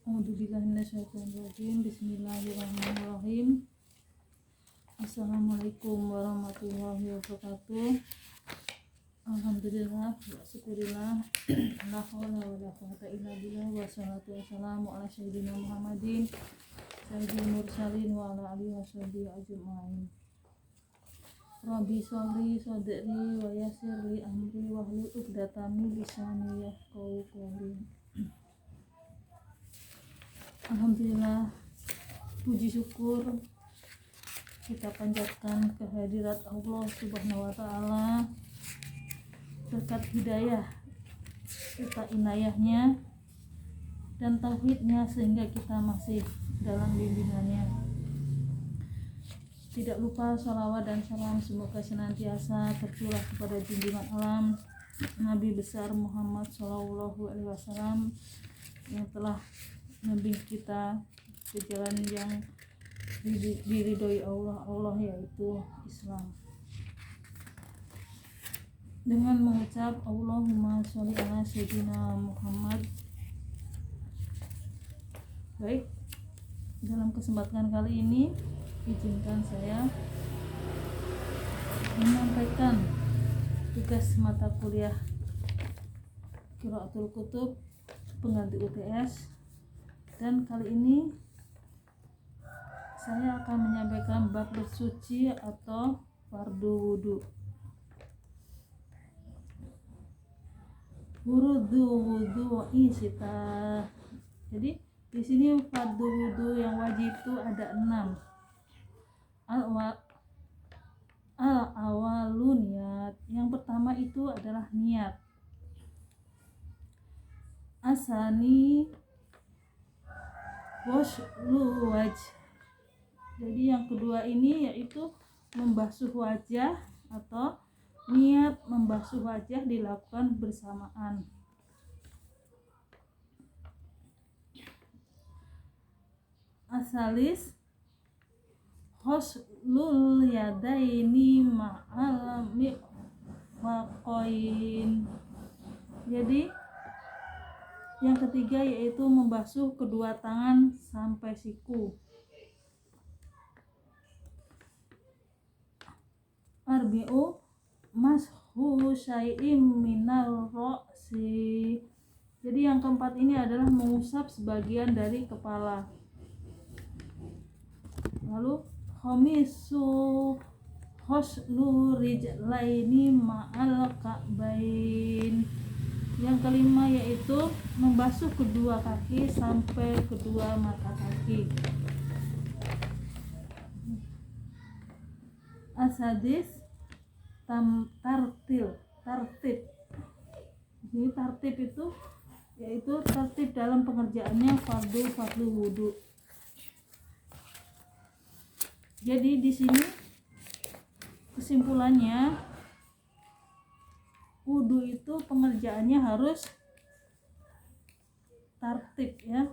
A'udzubillahiminasyaitonirrajim. Bismillahirrahmanirrahim. Assalamualaikum warahmatullahi wabarakatuh. Alhamdulillah wa syukurillah. La haula wala quwwata illa billah. Wassalatu wassalamu ala sayyidina Muhammadin sayyidil mursalin wa ala alihi washabihi ajma'in. Rabbi sholli sadri wa yassir li amri wahlul 'uqdatam min lisani yafqahu qawli. Alhamdulillah, puji syukur kita panjatkan kehadirat Allah Subhanahu wa ta'ala berkat hidayah serta inayahnya dan tauhidnya sehingga kita masih dalam bimbingannya. Tidak lupa sholawat dan salam semoga senantiasa tercurah kepada junjungan alam Nabi besar Muhammad Shallallahu Alaihi Wasallam yang telah membimbing kita ke jalan yang diridhoi Allah yaitu Islam. Dengan mengucap Allahumma sholli ala sayyidina Muhammad. Baik, dalam kesempatan kali ini izinkan saya menyampaikan tugas mata kuliah Qiraatul Kutub pengganti UTS. Dan kali ini saya akan menyampaikan bab bersuci atau fardu wudu. Wudu'i sita. Jadi di sini fardu wudu yang wajib itu ada 6. Al-awalu niat. Yang pertama itu adalah niat. Asani waslu wajh. Jadi yang kedua ini yaitu membasuh wajah atau niat membasuh wajah dilakukan bersamaan. Asalis ghuslul yadaini ma'al mi'faqain. Jadi yang ketiga yaitu membasuh kedua tangan sampai siku. Arbi'u mashu syai'im minal ra'si. Jadi yang keempat ini adalah mengusap sebagian dari kepala. Lalu khamisu ghuslu rijlaini ma'al ka'bain. Yang kelima yaitu membasuh kedua kaki sampai kedua mata kaki. Asadis tartib. Ini tartib itu yaitu tertib dalam pengerjaannya fardu wudu. Jadi di sini kesimpulannya wudu itu pengerjaannya harus tartib ya.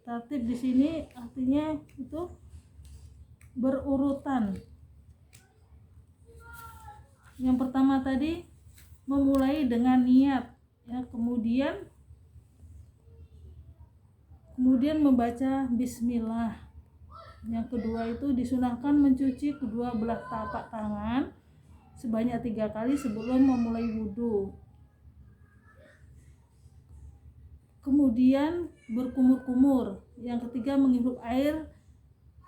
Tartib di sini artinya itu berurutan. Yang pertama tadi memulai dengan niat ya, kemudian membaca bismillah. Yang kedua itu disunahkan mencuci kedua belah telapak tangan sebanyak 3 kali sebelum memulai wudu. Kemudian berkumur-kumur. Yang ketiga menghirup air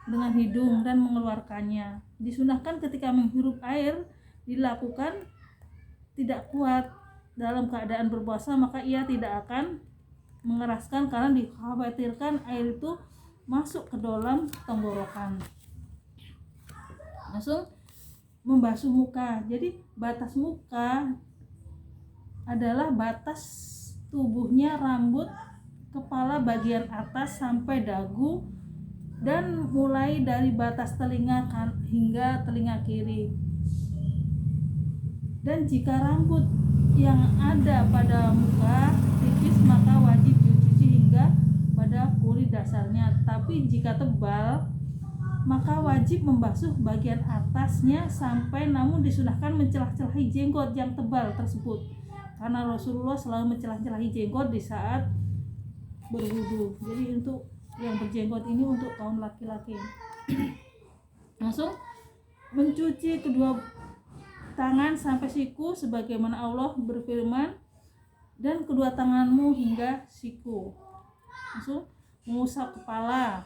dengan hidung dan mengeluarkannya. Disunahkan ketika menghirup air dilakukan tidak kuat dalam keadaan berpuasa, maka ia tidak akan mengeraskan karena dikhawatirkan air itu masuk ke dalam tenggorokan. Langsung membasuh muka. Jadi batas muka adalah batas tubuhnya rambut kepala bagian atas sampai dagu dan mulai dari batas telinga hingga telinga kiri. Dan jika rambut yang ada pada muka tipis maka wajib dicuci hingga pada kulit dasarnya. Tapi jika tebal maka wajib membasuh bagian atasnya sampai, namun disunahkan mencelah-celahi jenggot yang tebal tersebut karena Rasulullah selalu mencelah-celahi jenggot di saat berwudu. Jadi untuk yang berjenggot ini untuk kaum laki-laki. Langsung mencuci kedua tangan sampai siku sebagaimana Allah berfirman, dan kedua tanganmu hingga siku. Langsung mengusap kepala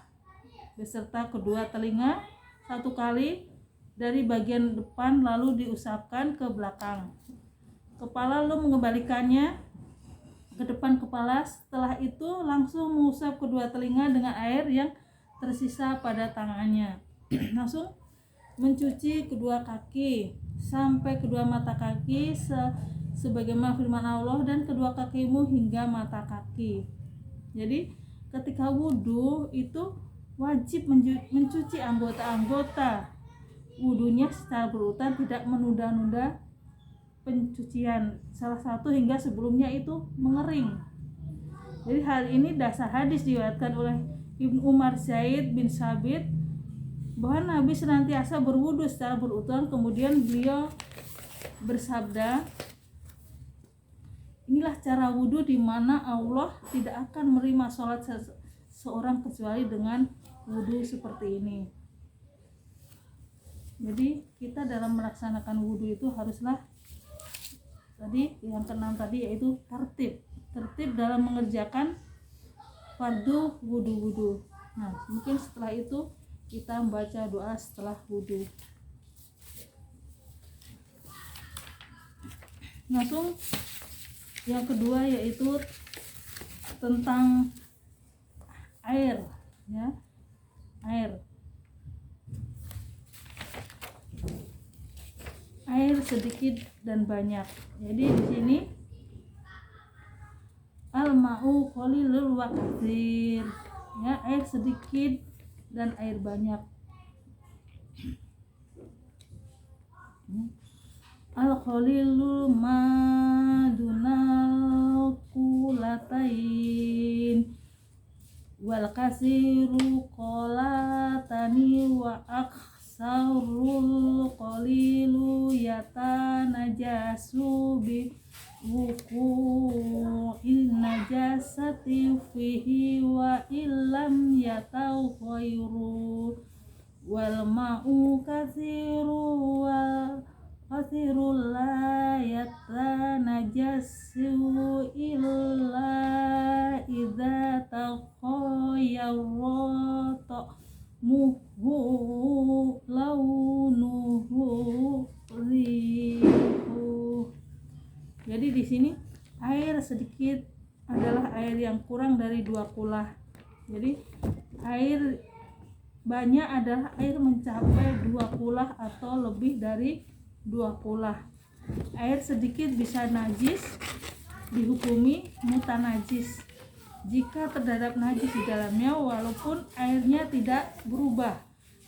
beserta kedua telinga 1 kali dari bagian depan, lalu diusapkan ke belakang kepala, lalu mengembalikannya ke depan kepala. Setelah itu langsung mengusap kedua telinga dengan air yang tersisa pada tangannya. Langsung mencuci kedua kaki sampai kedua mata kaki sebagaimana firman Allah, dan kedua kakimu hingga mata kaki. Jadi ketika wudhu itu wajib mencuci anggota-anggota wudhunya secara berurutan, tidak menunda-nunda pencucian salah satu hingga sebelumnya itu mengering. Jadi hal ini dasar hadis diriwayatkan oleh Ibnu Umar Zaid bin Sabit bahwa Nabi senantiasa berwudu secara berurutan. Kemudian beliau bersabda, inilah cara wudu di mana Allah tidak akan menerima sholat seorang kecuali dengan wudu seperti ini. Jadi kita dalam melaksanakan wudu itu haruslah tadi yang keenam tadi, yaitu tertib dalam mengerjakan fardu wudu. Nah, mungkin setelah itu kita membaca doa setelah wudu. Langsung yang kedua yaitu tentang air, ya. Air sedikit dan banyak. Jadi di sini al-ma'u qalilul wa katsir, ya, air sedikit dan air banyak. Al-qalilu madunal qulatain wal kasiru qalatani wa aksarul qalilu yatanajasu bi wuqu'in najasati fihi wa illam yatawkhairu wal ma'u kathiru wal kasirul la yatanajasu illa idza taqayyara muhu launuhu rihu. Jadi di sini air sedikit adalah air yang kurang dari 2 kula. Jadi air banyak adalah air mencapai 2 kula atau lebih dari 2 kula. Air sedikit bisa najis, dihukumi mutanajis jika terdapat najis di dalamnya walaupun airnya tidak berubah.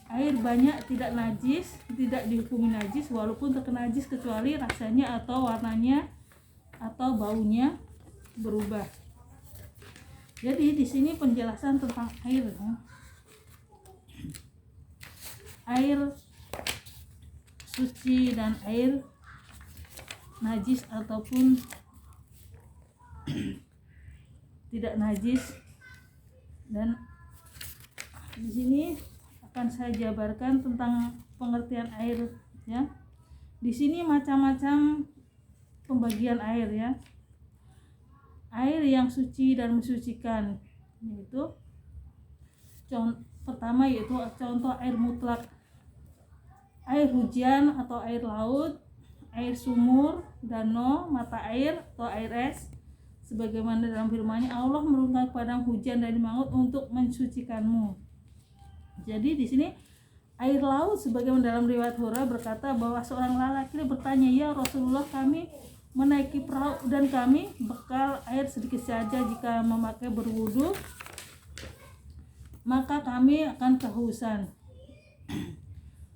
Air banyak tidak najis, tidak dihukumi najis walaupun terkena najis kecuali rasanya atau warnanya atau baunya berubah. Jadi di sini penjelasan tentang air, ya. Air suci dan air najis ataupun tidak najis. Dan di sini akan saya jabarkan tentang pengertian air, ya. Di sini macam-macam pembagian air, ya. Air yang suci dan mensucikan, yaitu pertama yaitu contoh air mutlak, air hujan atau air laut, air sumur, danau, mata air atau air es, sebagaimana dalam firman-Nya, Allah menurunkan padang hujan dari maut untuk mensucikanmu. Jadi di sini air laut, sebagaimana dalam riwayat Hurairah berkata bahwa seorang lelaki bertanya, ya Rasulullah, kami menaiki perahu dan kami bekal air sedikit saja, jika memakai berwudu maka kami akan kehausan.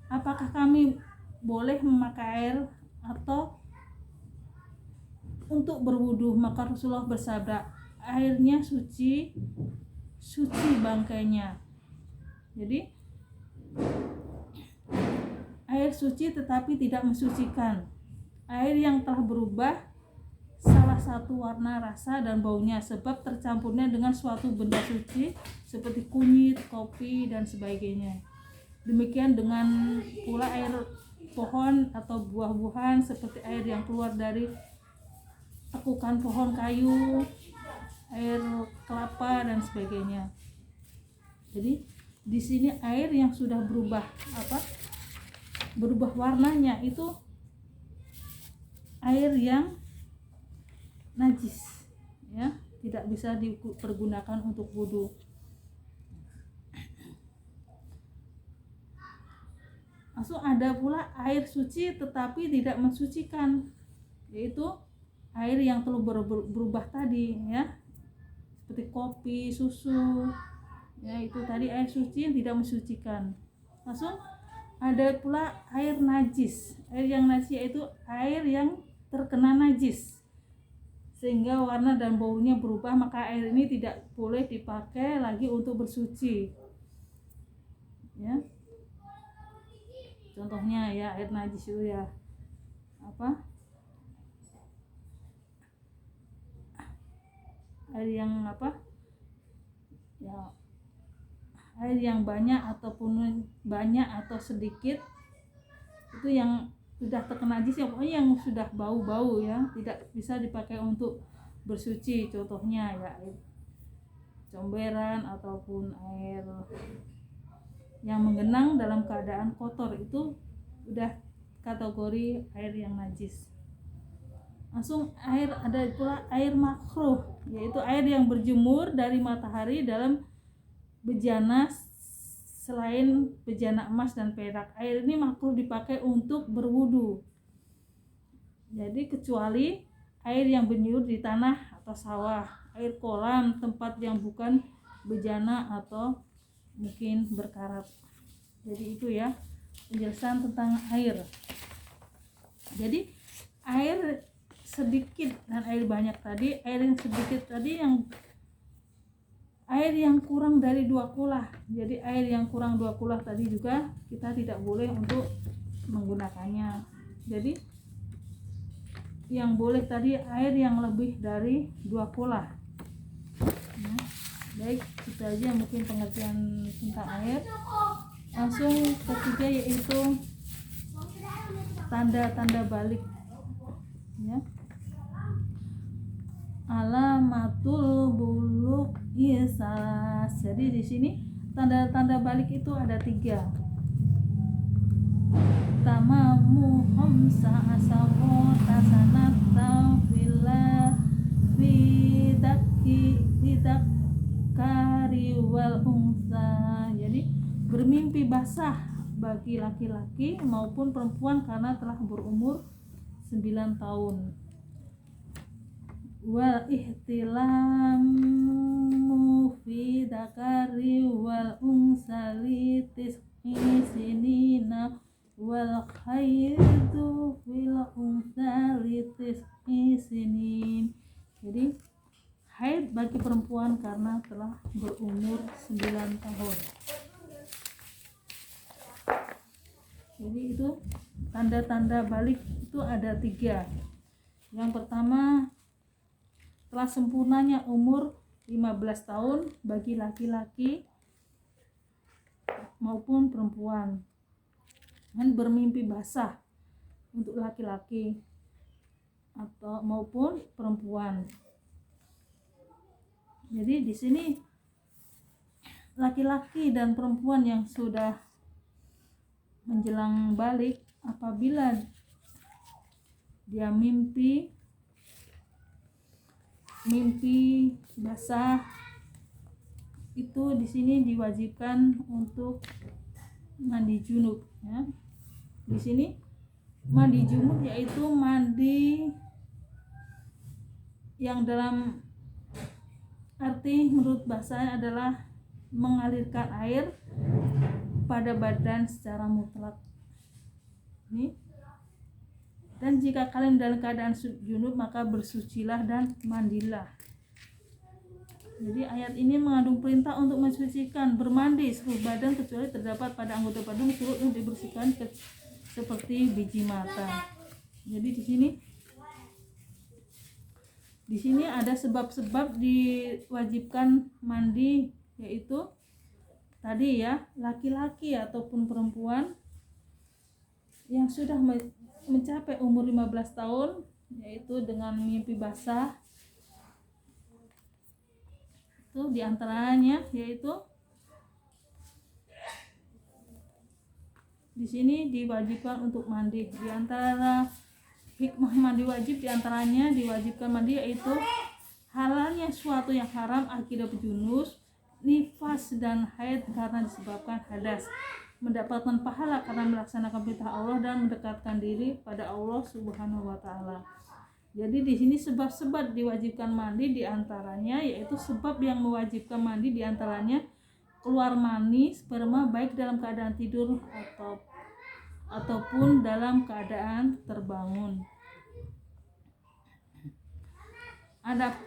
Apakah kami boleh memakai air atau untuk berwudu? Maka Rasulullah bersabda, airnya suci bangkainya. Jadi air suci tetapi tidak mensucikan. Air yang telah berubah salah satu warna, rasa, dan baunya sebab tercampurnya dengan suatu benda suci seperti kunyit, kopi, dan sebagainya. Demikian dengan pula air pohon atau buah-buahan seperti air yang keluar dari tekukan pohon kayu, air kelapa, dan sebagainya. Jadi di sini air yang sudah berubah warnanya itu air yang najis, ya, tidak bisa dipergunakan untuk wudhu. Langsung ada pula air suci tetapi tidak mensucikan, yaitu air yang telah berubah tadi, ya, seperti kopi, susu, ya, itu tadi air suci yang tidak mensucikan. Langsung ada pula air najis. Air yang najis yaitu air yang terkena najis sehingga warna dan baunya berubah, maka air ini tidak boleh dipakai lagi untuk bersuci, ya. Contohnya ya air najis itu ya air yang ya, air yang banyak atau sedikit itu yang sudah terkena najis, ya pokoknya yang sudah bau-bau, ya, tidak bisa dipakai untuk bersuci. Contohnya ya air comberan ataupun air yang menggenang dalam keadaan kotor, itu udah kategori air yang najis. Langsung ada pula air makruh, yaitu air yang berjemur dari matahari dalam bejana selain bejana emas dan perak. Air ini makruh dipakai untuk berwudu. Jadi kecuali air yang bernyur di tanah atau sawah, air kolam, tempat yang bukan bejana atau mungkin berkarat. Jadi itu ya penjelasan tentang air. Jadi air sedikit dan air banyak tadi, air yang sedikit tadi yang air yang kurang dari 2 kulah. Jadi air yang kurang 2 kulah tadi juga kita tidak boleh untuk menggunakannya. Jadi yang boleh tadi air yang lebih dari 2 kulah. Ya. Baik, itu aja mungkin pengertian tentang air. Langsung ketiga yaitu tanda-tanda balik, ya. Alamatul buluk isas. Jadi di sini tanda-tanda balik itu ada 3. Tamamu khamsa asawata sanata fillah bidakari wal unsa. Jadi bermimpi basah bagi laki-laki maupun perempuan karena telah berumur 9 tahun. Wal ihtilamu fi dakari wal unsa litis'i sinina wal khaidu fil unsa litis'i sinin. Jadi haid bagi perempuan karena telah berumur 9 tahun. Jadi itu tanda-tanda balik itu ada 3. Yang pertama, telah sempurnanya umur 15 tahun bagi laki-laki maupun perempuan, dan bermimpi basah untuk laki-laki atau maupun perempuan. Jadi di sini laki-laki dan perempuan yang sudah menjelang balik, apabila dia mimpi basah, itu di sini diwajibkan untuk mandi junub, ya. Di sini mandi junub yaitu mandi yang dalam arti menurut bahasa adalah mengalirkan air pada badan secara mutlak. Ini. Dan jika kalian dalam keadaan junub maka bersucilah dan mandilah. Jadi ayat ini mengandung perintah untuk mensucikan, bermandi seluruh badan kecuali terdapat pada anggota badan turut untuk dibersihkan seperti biji mata. Jadi di sini Di sini ada sebab-sebab diwajibkan mandi, yaitu tadi ya, laki-laki ataupun perempuan yang sudah mencapai umur 15 tahun, yaitu dengan mimpi basah. Itu diantaranya yaitu di sini diwajibkan untuk mandi. Di antara hikmah mandi wajib diantaranya diwajibkan mandi yaitu halalnya suatu yang haram akibat junus, nifas dan haid karena disebabkan hadas, mendapatkan pahala karena melaksanakan perintah Allah dan mendekatkan diri pada Allah Subhanahu wa taala. Jadi di sini sebab-sebab diwajibkan mandi diantaranya yaitu sebab yang mewajibkan mandi diantaranya keluar mani sperma baik dalam keadaan tidur ataupun dalam keadaan terbangun.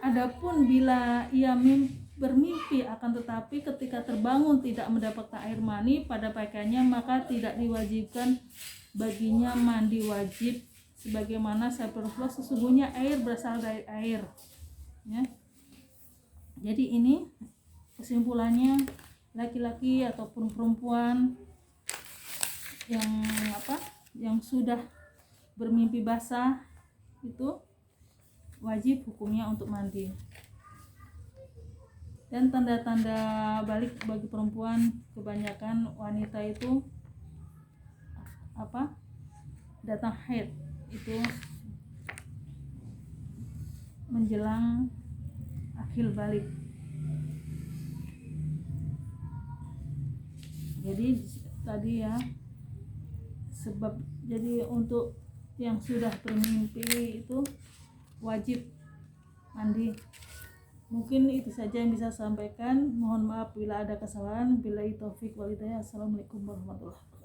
Adapun bila ia bermimpi akan tetapi ketika terbangun tidak mendapatkan air mani pada pakaiannya, maka tidak diwajibkan baginya mandi wajib, sebagaimana sabda Rasulullah, sesungguhnya air berasal dari air ya. Jadi ini kesimpulannya, laki-laki ataupun perempuan yang sudah bermimpi basah itu wajib hukumnya untuk mandi. Dan tanda-tanda balik bagi perempuan, kebanyakan wanita itu datang haid itu menjelang akhir balik. Jadi tadi ya sebab, jadi untuk yang sudah bermimpi itu wajib mandi. Mungkin itu saja yang bisa saya sampaikan. Mohon maaf bila ada kesalahan. Billahi taufik wal hidayah. Assalamualaikum warahmatullahi wabarakatuh.